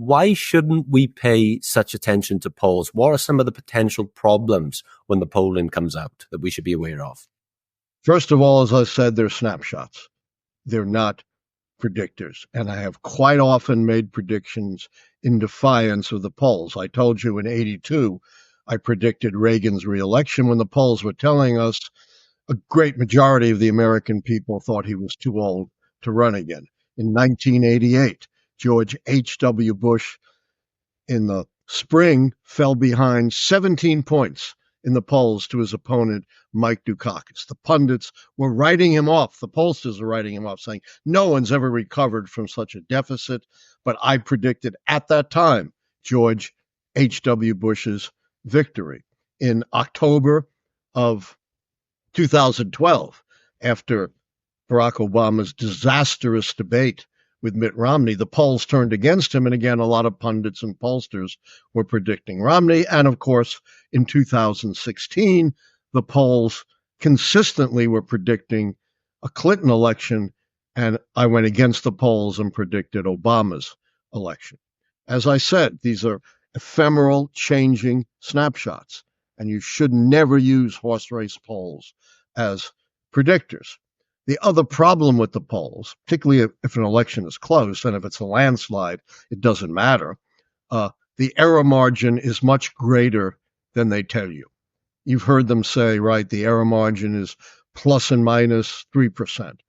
Why shouldn't we pay such attention to polls? What are some of the potential problems when the polling comes out that we should be aware of? First of all, as I said, they're snapshots. They're not predictors. And I have quite often made predictions in defiance of the polls. I told you in '82, I predicted Reagan's reelection when the polls were telling us a great majority of the American people thought he was too old to run again. In 1988, George H.W. Bush in the spring fell behind 17 points in the polls to his opponent, Mike Dukakis. The pundits were writing him off. The pollsters were writing him off, saying no one's ever recovered from such a deficit. But I predicted at that time George H.W. Bush's victory. In October of 2012, after Barack Obama's disastrous debate with Mitt Romney, the polls turned against him. And again, a lot of pundits and pollsters were predicting Romney. And of course, in 2016, the polls consistently were predicting a Clinton election. And I went against the polls and predicted Obama's election. As I said, these are ephemeral, changing snapshots. And you should never use horse race polls as predictors. The other problem with the polls, particularly if an election is close, and if it's a landslide, it doesn't matter, the error margin is much greater than they tell you. You've heard them say, right, the error margin is plus and minus 3%.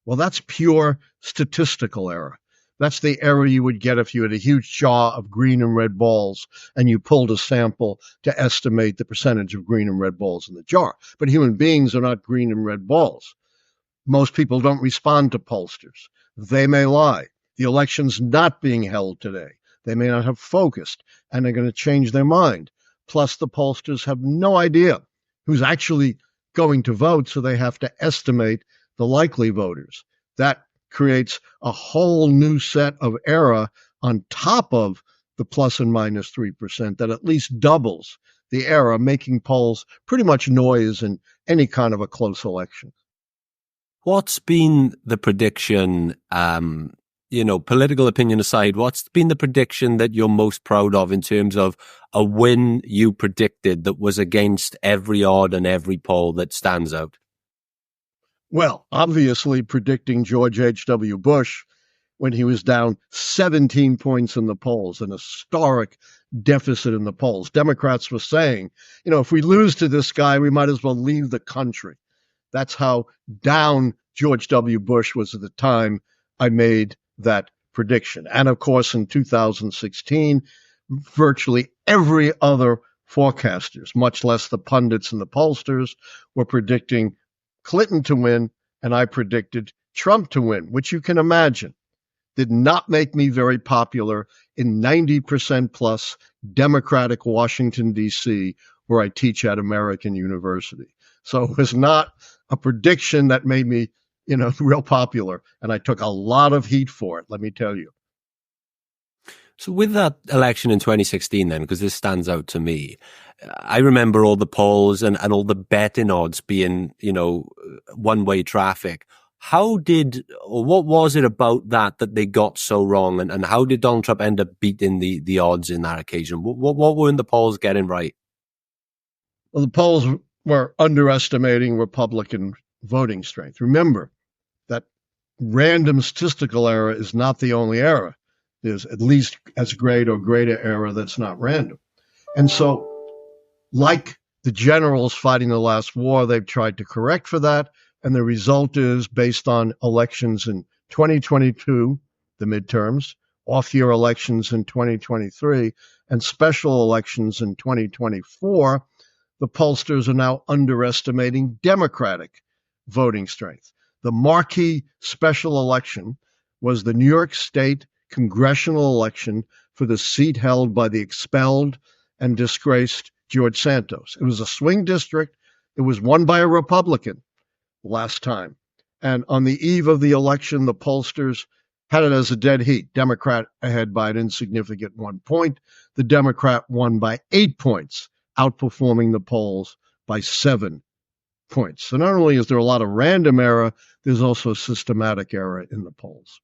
Well, that's pure statistical error. That's the error you would get if you had a huge jar of green and red balls and you pulled a sample to estimate the percentage of green and red balls in the jar. But human beings are not green and red balls. Most people don't respond to pollsters. They may lie. The election's not being held today. They may not have focused, and they're going to change their mind. Plus, the pollsters have no idea who's actually going to vote, so they have to estimate the likely voters. That creates a whole new set of error on top of the plus and minus 3% that at least doubles the error, making polls pretty much noise in any kind of a close election. What's been the prediction, political opinion aside, what's been the prediction that you're most proud of in terms of a win you predicted that was against every odd and every poll that stands out? Well, obviously predicting George H.W. Bush when he was down 17 points in the polls, an historic deficit in the polls. Democrats were saying, if we lose to this guy, we might as well leave the country. That's how down George W. Bush was at the time I made that prediction. And of course, in 2016, virtually every other forecasters, much less the pundits and the pollsters, were predicting Clinton to win, and I predicted Trump to win, which you can imagine did not make me very popular in 90% plus Democratic Washington, D.C., where I teach at American University. So it was not a prediction that made me, real popular. And I took a lot of heat for it, let me tell you. So with that election in 2016 then, because this stands out to me, I remember all the polls and all the betting odds being, one-way traffic. What was it about that they got so wrong? And how did Donald Trump end up beating the odds in that occasion? What weren't the polls getting right? Well, the polls were underestimating Republican voting strength. Remember that random statistical error is not the only error. There's at least as great or greater error that's not random. And so, like the generals fighting the last war, they've tried to correct for that. And the result is, based on elections in 2022, the midterms, off-year elections in 2023, and special elections in 2024, the pollsters are now underestimating Democratic voting strength. The marquee special election was the New York State congressional election for the seat held by the expelled and disgraced George Santos. It was a swing district. It was won by a Republican last time. And on the eve of the election, the pollsters had it as a dead heat. Democrat ahead by an insignificant 1 point. The Democrat won by 8 points, outperforming the polls by 7 points. So not only is there a lot of random error, there's also systematic error in the polls.